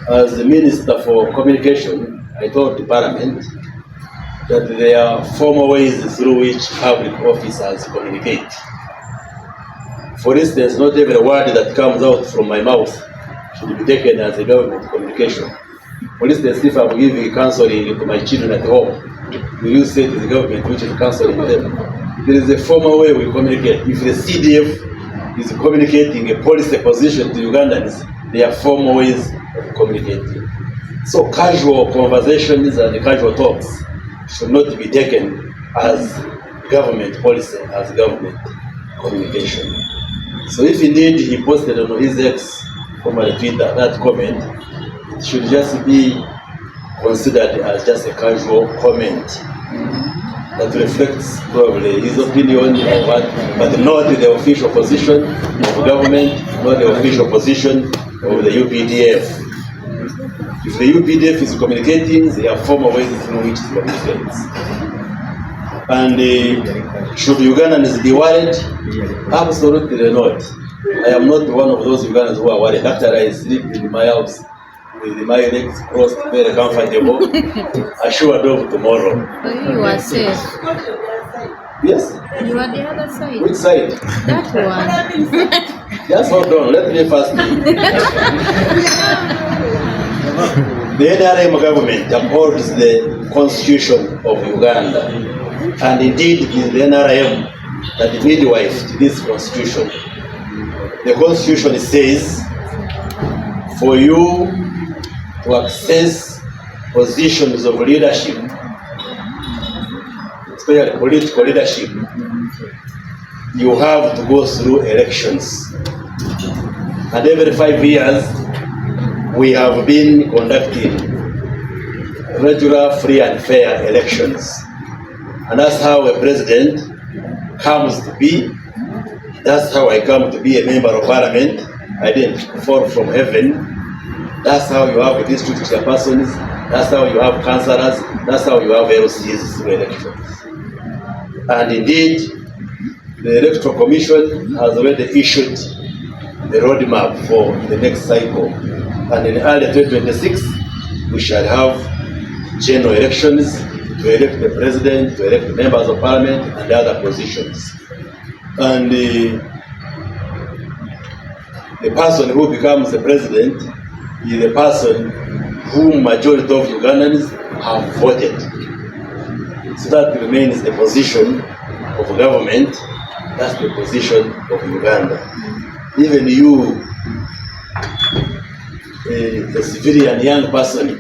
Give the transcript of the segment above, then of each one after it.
As the Minister for Communication, I told the Parliament that there are formal ways through which public officers communicate. For instance, not every word that comes out from my mouth should be taken as a government communication. For instance, if I'm giving counseling to my children at home, we use say to the government which is counseling them. There is a formal way we communicate. If the CDF is communicating a policy position to Ugandans, there are formal ways of communicating. So casual conversations and casual talks should not be taken as government policy, as government communication. So if indeed he posted on his ex, formerly Twitter, that comment, it should just be considered as just a casual comment that reflects probably his opinion or what, but not the official position of government, not the official position of the UPDF. If the UPDF is communicating, there are formal ways through which it communicates. And should Ugandans be worried? Absolutely not. I am not one of those Ugandans who are worried. After I sleep in my house with my legs crossed, very comfortable, assured of tomorrow. You are safe. Yes. You are the other side. Which side? That one. Just hold on, let me first. The NRM government upholds the constitution of Uganda, and indeed it is the NRM that midwifed this constitution. The constitution says for you to access positions of leadership, especially political leadership, you have to go through elections. And every 5 years, we have been conducting regular, free and fair elections. And that's how a president comes to be. That's how I come to be a member of parliament. I didn't fall from heaven. That's how you have district chairpersons. That's how you have councillors. That's how you have LCs through elections. And indeed, the Electoral Commission has already issued the roadmap for the next cycle. And in early 2026, we shall have general elections to elect the president, to elect members of parliament, and other positions. And the person who becomes the president is the person whom majority of Ugandans have voted. So that remains the position of government. That's the position of Uganda. Even you, the civilian young person,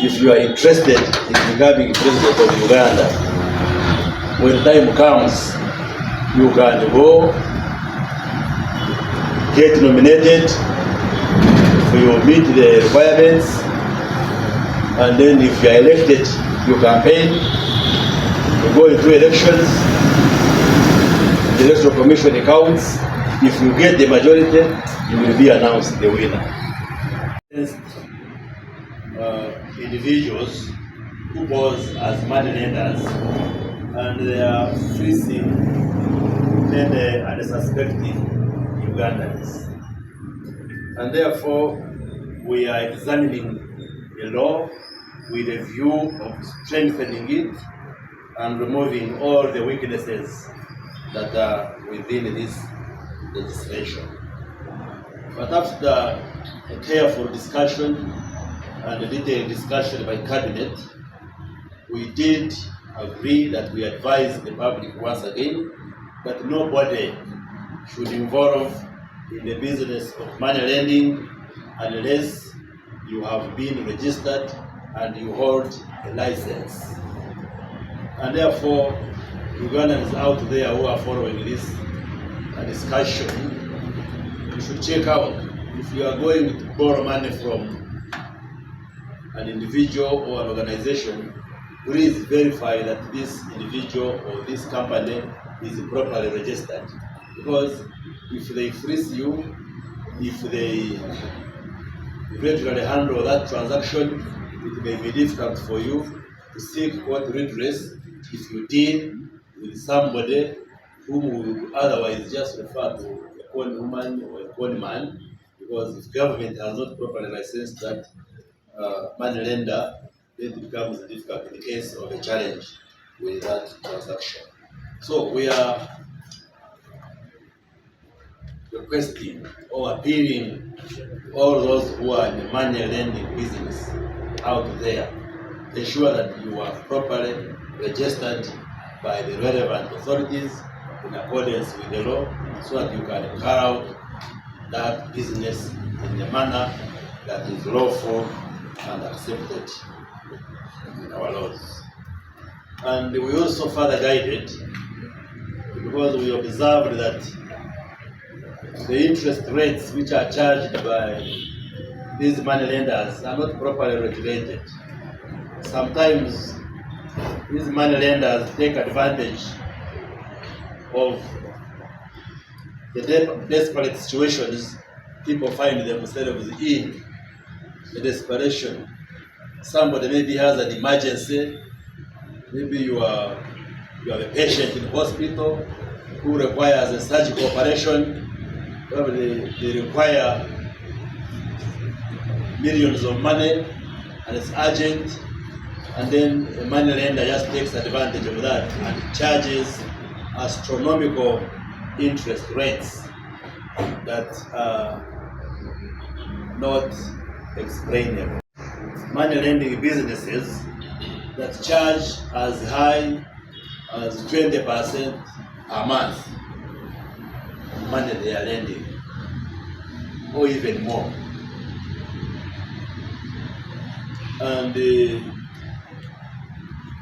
if you are interested in becoming president of Uganda, when time comes, you can go, get nominated, if you meet the requirements, and then if you are elected, you campaign, you go into elections, the Electoral Commission counts. If you get the majority, you will be announced the winner. Individuals who pose as moneylenders, and they are freezing and suspecting Ugandans. And therefore, we are examining the law with a view of strengthening it and removing all the weaknesses that are within this legislation. But after a careful discussion and a detailed discussion by Cabinet, we did agree that we advise the public once again that nobody should involve in the business of money lending unless you have been registered and you hold a license. And therefore, Ugandans out there who are following this discussion, you should check out if you are going to borrow money from an individual or an organization, please verify that this individual or this company is properly registered. Because if they freeze you, if they regularly handle that transaction, it may be difficult for you to seek court redress if you deal with somebody whom we would otherwise just refer to a con woman or a con man because if government has not properly licensed that money lender, then it becomes difficult in the case of a challenge with that transaction. So we are requesting or appealing all those who are in the money lending business out there, ensure that you are properly registered by the relevant authorities in accordance with the law, so that you can carry out that business in a manner that is lawful and accepted in our laws. And we also further guided, because we observed that the interest rates which are charged by these money lenders are not properly regulated. Sometimes these money lenders take advantage of the desperate situations people find themselves in. The desperation. Somebody maybe has an emergency. Maybe you have a patient in hospital who requires a surgical operation. Probably they require millions of money and it's urgent, and then a money lender just takes advantage of that and charges astronomical interest rates that are not explainable. Money lending businesses that charge as high as 20% a month money they are lending, or even more. And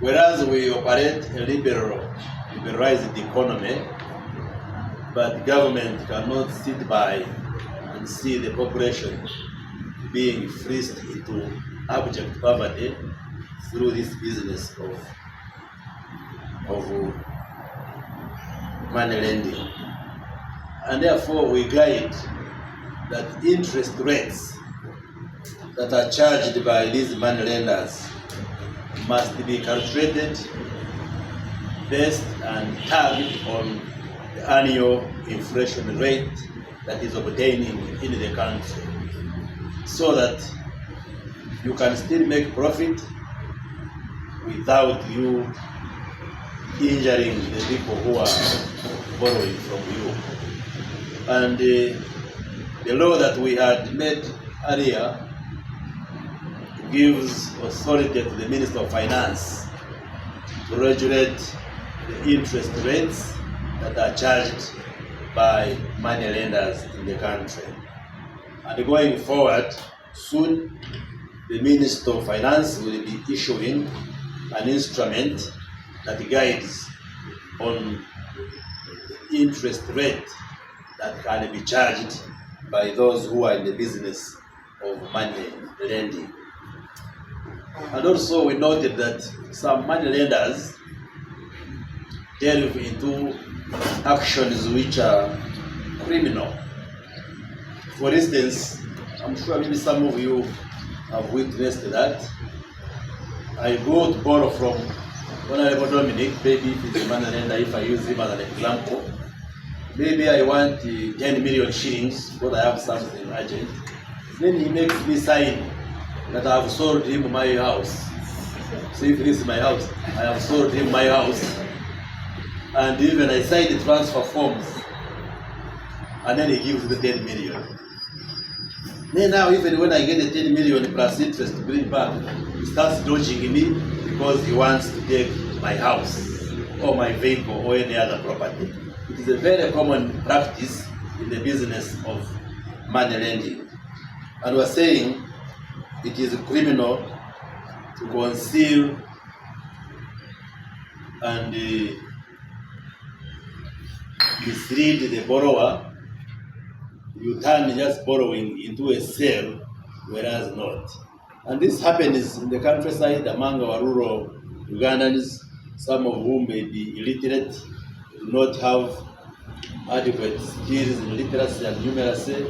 whereas we operate a liberalized economy, but government cannot sit by and see the population being freezed into abject poverty through this business of money lending. And therefore we guide that interest rates that are charged by these money lenders must be calculated based and tagged on the annual inflation rate that is obtaining in the country, so that you can still make profit without you injuring the people who are borrowing from you. And the law that we had made earlier gives authority to the Minister of Finance to regulate the interest rates that are charged by money lenders in the country. And going forward, soon the Minister of Finance will be issuing an instrument that guides on the interest rate that can be charged by those who are in the business of money lending. And also we noted that some money lenders delve into actions which are criminal. For instance, I'm sure maybe some of you have witnessed that. I go to borrow from Honorable Dominic, maybe if it's a money lender, if I use him as an example. Maybe I want 10 million shillings because I have something urgent. Then he makes me sign that I have sold him my house. So if this is my house, I have sold him my house. And even I sign the transfer forms. And then he gives the 10 million. Then now even when I get the 10 million plus interest to bring back, he starts dodging me because he wants to take my house or my vehicle or any other property. It is a very common practice in the business of money lending. And we're saying it is criminal to conceal and mislead the borrower. You turn just borrowing into a sale, whereas not. And this happens in the countryside among our rural Ugandans, some of whom may be illiterate, do not have adequate skills in literacy and numeracy,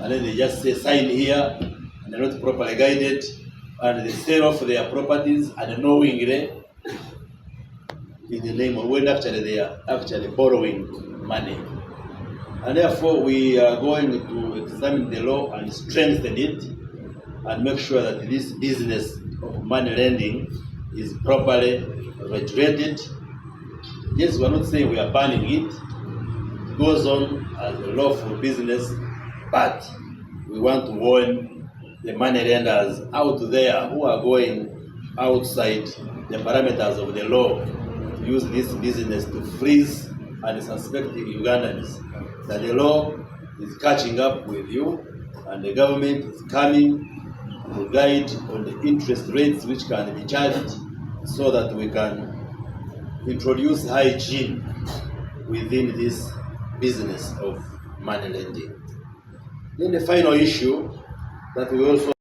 and then they just say sign here, and they're not properly guided, and they sell off their properties unknowingly in the name of when actually they are actually borrowing money. And therefore, we are going to examine the law and strengthen it and make sure that this business of money lending is properly regulated. Yes, we are not saying we are banning it. It goes on as a lawful business, but we want to warn the money lenders out there who are going outside the parameters of the law to use this business to freeze unsuspecting Ugandans, that the law is catching up with you and the government is coming to guide on the interest rates which can be charged so that we can introduce hygiene within this business of money lending. Then the final issue that we also